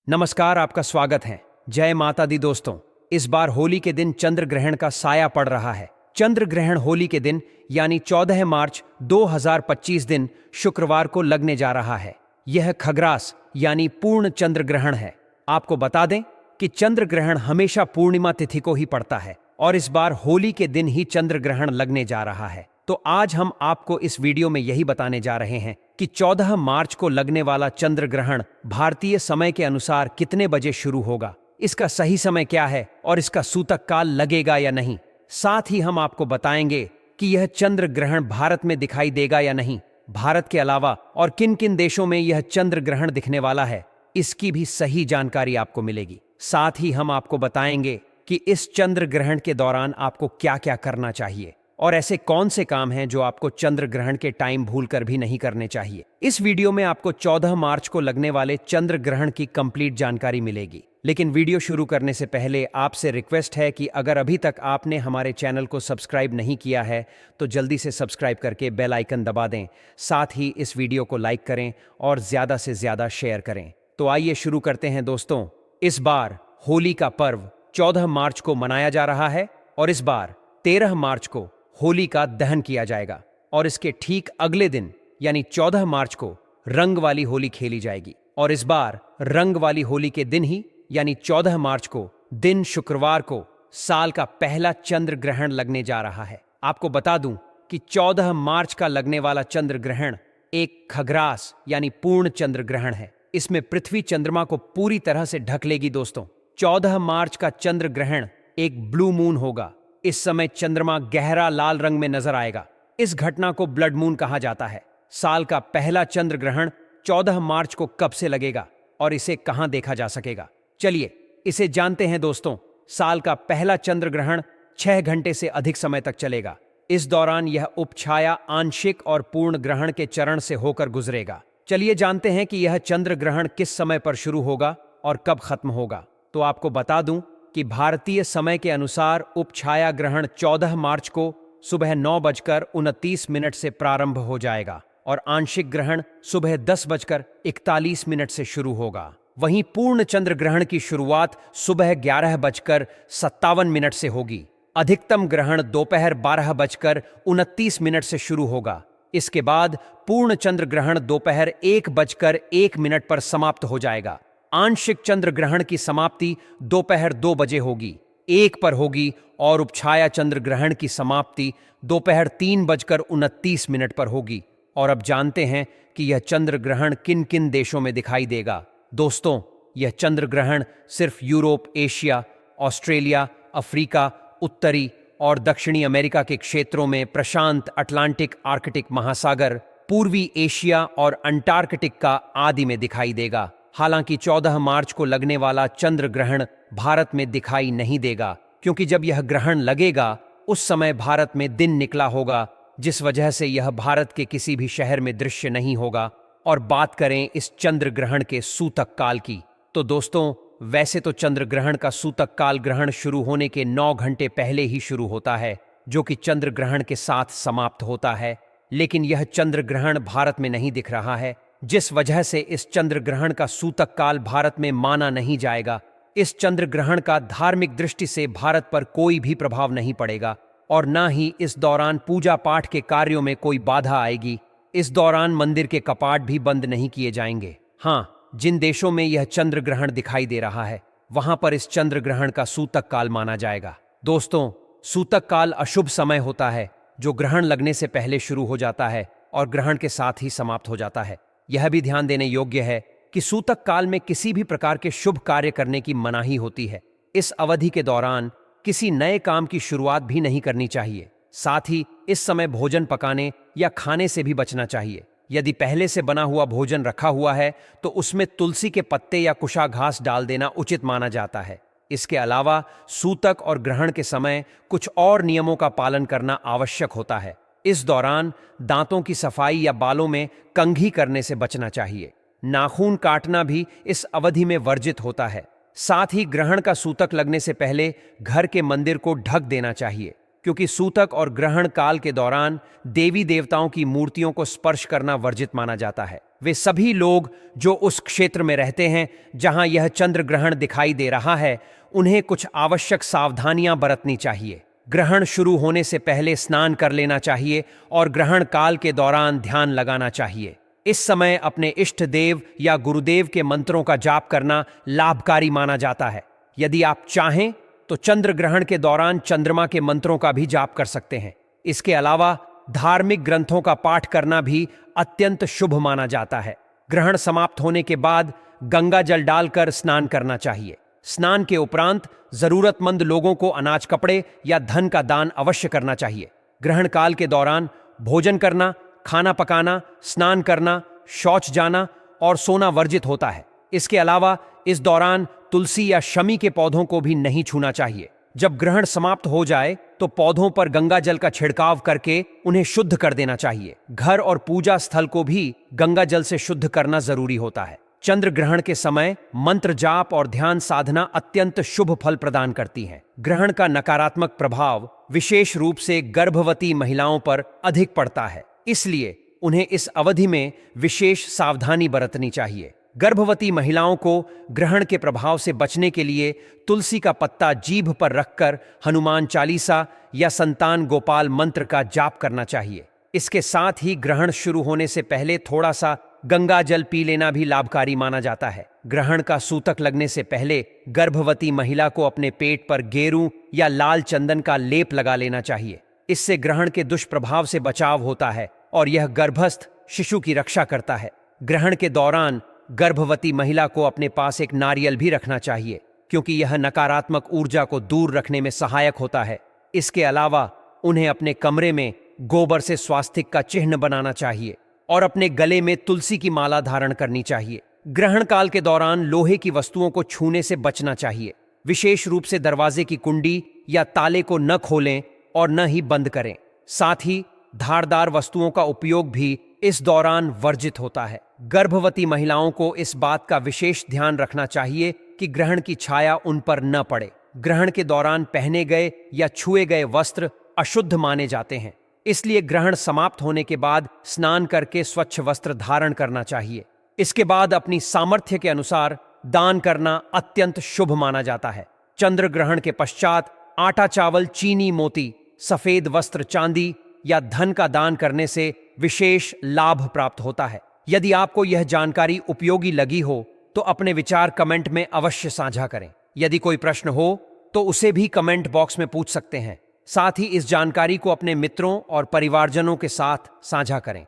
नमस्कार, आपका स्वागत है। जय माता दी दोस्तों। इस बार होली के दिन चंद्र ग्रहण का साया पड़ रहा है। चंद्र ग्रहण होली के दिन यानी 14 मार्च 2025 दिन शुक्रवार को लगने जा रहा है। यह खग्रास यानी पूर्ण चंद्र ग्रहण है। आपको बता दें कि चंद्र ग्रहण हमेशा पूर्णिमा तिथि को ही पड़ता है और इस बार होली के दिन ही चंद्र ग्रहण लगने जा रहा है। तो आज हम आपको इस वीडियो में यही बताने जा रहे हैं कि 14 मार्च को लगने वाला चंद्र ग्रहण भारतीय समय के अनुसार कितने बजे शुरू होगा, इसका सही समय क्या है और इसका सूतक काल लगेगा या नहीं। साथ ही हम आपको बताएंगे कि यह चंद्र ग्रहण भारत में दिखाई देगा या नहीं, भारत के अलावा और किन किन देशों में यह चंद्र ग्रहण दिखने वाला है, इसकी भी सही जानकारी आपको मिलेगी। साथ ही हम आपको बताएंगे कि इस चंद्र ग्रहण के दौरान आपको क्या क्या करना चाहिए और ऐसे कौन से काम हैं जो आपको चंद्र ग्रहण के टाइम भूलकर भी नहीं करने चाहिए। इस वीडियो में आपको 14 मार्च को लगने वाले चंद्र ग्रहण की कंप्लीट जानकारी मिलेगी। लेकिन वीडियो शुरू करने से पहले आपसे रिक्वेस्ट है कि अगर अभी तक आपने हमारे चैनल को सब्सक्राइब नहीं किया है तो जल्दी से सब्सक्राइब करके बेल आइकन दबा दें। साथ ही इस वीडियो को लाइक करें और ज़्यादा से ज़्यादा शेयर करें। तो आइए शुरू करते हैं दोस्तों। इस बार होली का पर्व 14 मार्च को मनाया जा रहा है और इस बार 13 मार्च को होली का दहन किया जाएगा और इसके ठीक अगले दिन यानी 14 मार्च को रंग वाली होली खेली जाएगी। और इस बार रंग वाली होली के दिन ही यानी 14 मार्च को दिन शुक्रवार को साल का पहला चंद्र ग्रहण लगने जा रहा है। आपको बता दूं कि 14 मार्च का लगने वाला चंद्र ग्रहण एक खग्रास यानी पूर्ण चंद्र ग्रहण है। इसमें पृथ्वी चंद्रमा को पूरी तरह से ढक लेगी दोस्तों। 14 मार्च का चंद्र ग्रहण एक ब्लू मून होगा। इस समय चंद्रमा गहरा लाल रंग में नजर आएगा। इस घटना को ब्लड मून कहा जाता है। साल का पहला चंद्र ग्रहण 14 मार्च को कब से लगेगा और इसे कहां देखा जा सकेगा, चलिए इसे जानते हैं दोस्तों। साल का पहला चंद्र ग्रहण 6 घंटे से अधिक समय तक चलेगा। इस दौरान यह उपछाया, आंशिक और पूर्ण ग्रहण के चरण से होकर गुजरेगा। चलिए जानते हैं कि यह चंद्र ग्रहण किस समय पर शुरू होगा और कब खत्म होगा। तो आपको बता दूं कि भारतीय समय के अनुसार उपछाया ग्रहण 14 मार्च को सुबह 9:29 से प्रारंभ हो जाएगा और आंशिक ग्रहण सुबह 10:41 से शुरू होगा। वहीं पूर्ण चंद्र ग्रहण की शुरुआत सुबह 11:57 से होगी। अधिकतम ग्रहण दोपहर 12:29 से शुरू होगा। इसके बाद पूर्ण चंद्र ग्रहण दोपहर 1:01 पर समाप्त हो जाएगा। आंशिक चंद्र ग्रहण की समाप्ति दोपहर 2 बजे होगी, 1 पर होगी और उपछाया चंद्र ग्रहण की समाप्ति दोपहर 3:29 पर होगी। और अब जानते हैं कि यह चंद्र ग्रहण किन किन देशों में दिखाई देगा। दोस्तों, यह चंद्र ग्रहण सिर्फ यूरोप, एशिया, ऑस्ट्रेलिया, अफ्रीका, उत्तरी और दक्षिणी अमेरिका के क्षेत्रों में, प्रशांत, अटलांटिक, आर्कटिक महासागर, पूर्वी एशिया और अंटार्कटिका आदि में दिखाई देगा। हालांकि 14 मार्च को लगने वाला चंद्र ग्रहण भारत में दिखाई नहीं देगा, क्योंकि जब यह ग्रहण लगेगा उस समय भारत में दिन निकला होगा, जिस वजह से यह भारत के किसी भी शहर में दृश्य नहीं होगा। और बात करें इस चंद्र ग्रहण के सूतक काल की, तो दोस्तों वैसे तो चंद्र ग्रहण का सूतक काल ग्रहण शुरू होने के 9 घंटे पहले ही शुरू होता है, जो कि चंद्र ग्रहण के साथ समाप्त होता है। लेकिन यह चंद्र ग्रहण भारत में नहीं दिख रहा है, जिस वजह से इस चंद्र ग्रहण का सूतक काल भारत में माना नहीं जाएगा। इस चंद्र ग्रहण का धार्मिक दृष्टि से भारत पर कोई भी प्रभाव नहीं पड़ेगा और न ही इस दौरान पूजा पाठ के कार्यों में कोई बाधा आएगी। इस दौरान मंदिर के कपाट भी बंद नहीं किए जाएंगे। हाँ, जिन देशों में यह चंद्र ग्रहण दिखाई दे रहा है वहां पर इस चंद्र ग्रहण का सूतक काल माना जाएगा। दोस्तों, सूतक काल अशुभ समय होता है जो ग्रहण लगने से पहले शुरू हो जाता है और ग्रहण के साथ ही समाप्त हो जाता है। यह भी ध्यान देने योग्य है कि सूतक काल में किसी भी प्रकार के शुभ कार्य करने की मनाही होती है। इस अवधि के दौरान किसी नए काम की शुरुआत भी नहीं करनी चाहिए। साथ ही इस समय भोजन पकाने या खाने से भी बचना चाहिए। यदि पहले से बना हुआ भोजन रखा हुआ है तो उसमें तुलसी के पत्ते या कुशा घास डाल देना उचित माना जाता है। इसके अलावा सूतक और ग्रहण के समय कुछ और नियमों का पालन करना आवश्यक होता है। इस दौरान दांतों की सफाई या बालों में कंघी करने से बचना चाहिए। नाखून काटना भी इस अवधि में वर्जित होता है। साथ ही ग्रहण का सूतक लगने से पहले घर के मंदिर को ढक देना चाहिए, क्योंकि सूतक और ग्रहण काल के दौरान देवी देवताओं की मूर्तियों को स्पर्श करना वर्जित माना जाता है। वे सभी लोग जो उस क्षेत्र में रहते हैं जहां यह चंद्र ग्रहण दिखाई दे रहा है, उन्हें कुछ आवश्यक सावधानियां बरतनी चाहिए। ग्रहण शुरू होने से पहले स्नान कर लेना चाहिए और ग्रहण काल के दौरान ध्यान लगाना चाहिए। इस समय अपने इष्ट देव या गुरुदेव के मंत्रों का जाप करना लाभकारी माना जाता है। यदि आप चाहें तो चंद्र ग्रहण के दौरान चंद्रमा के मंत्रों का भी जाप कर सकते हैं। इसके अलावा धार्मिक ग्रंथों का पाठ करना भी अत्यंत शुभ माना जाता है। ग्रहण समाप्त होने के बाद गंगा जल डालकर स्नान करना चाहिए। स्नान के उपरांत जरूरतमंद लोगों को अनाज, कपड़े या धन का दान अवश्य करना चाहिए। ग्रहण काल के दौरान भोजन करना, खाना पकाना, स्नान करना, शौच जाना और सोना वर्जित होता है। इसके अलावा इस दौरान तुलसी या शमी के पौधों को भी नहीं छूना चाहिए। जब ग्रहण समाप्त हो जाए तो पौधों पर गंगा जल का छिड़काव करके उन्हें शुद्ध कर देना चाहिए। घर और पूजा स्थल को भी गंगा जल से शुद्ध करना जरूरी होता है। चंद्र ग्रहण के समय मंत्र जाप और ध्यान साधना अत्यंत शुभ फल प्रदान करती हैं। ग्रहण का नकारात्मक प्रभाव विशेष रूप से गर्भवती महिलाओं पर अधिक पड़ता है, इसलिए उन्हें इस अवधि में विशेष सावधानी बरतनी चाहिए। गर्भवती महिलाओं को ग्रहण के प्रभाव से बचने के लिए तुलसी का पत्ता जीभ पर रखकर हनुमान चालीसा या संतान गोपाल मंत्र का जाप करना चाहिए। इसके साथ ही ग्रहण शुरू होने से पहले थोड़ा सा गंगा जल पी लेना भी लाभकारी माना जाता है। ग्रहण का सूतक लगने से पहले गर्भवती महिला को अपने पेट पर गेरू या लाल चंदन का लेप लगा लेना चाहिए। इससे ग्रहण के दुष्प्रभाव से बचाव होता है और यह गर्भस्थ शिशु की रक्षा करता है। ग्रहण के दौरान गर्भवती महिला को अपने पास एक नारियल भी रखना चाहिए, क्योंकि यह नकारात्मक ऊर्जा को दूर रखने में सहायक होता है। इसके अलावा उन्हें अपने कमरे में गोबर से स्वास्तिक का चिन्ह बनाना चाहिए और अपने गले में तुलसी की माला धारण करनी चाहिए। ग्रहण काल के दौरान लोहे की वस्तुओं को छूने से बचना चाहिए। विशेष रूप से दरवाजे की कुंडी या ताले को न खोलें और न ही बंद करें। साथ ही धारदार वस्तुओं का उपयोग भी इस दौरान वर्जित होता है। गर्भवती महिलाओं को इस बात का विशेष ध्यान रखना चाहिए कि ग्रहण की छाया उन पर न पड़े। ग्रहण के दौरान पहने गए या छुए गए वस्त्र अशुद्ध माने जाते हैं, इसलिए ग्रहण समाप्त होने के बाद स्नान करके स्वच्छ वस्त्र धारण करना चाहिए। इसके बाद अपनी सामर्थ्य के अनुसार दान करना अत्यंत शुभ माना जाता है। चंद्र ग्रहण के पश्चात आटा, चावल, चीनी, मोती, सफेद वस्त्र, चांदी या धन का दान करने से विशेष लाभ प्राप्त होता है। यदि आपको यह जानकारी उपयोगी लगी हो तो अपने विचार कमेंट में अवश्य साझा करें। यदि कोई प्रश्न हो तो उसे भी कमेंट बॉक्स में पूछ सकते हैं। साथ ही इस जानकारी को अपने मित्रों और परिवारजनों के साथ साझा करें।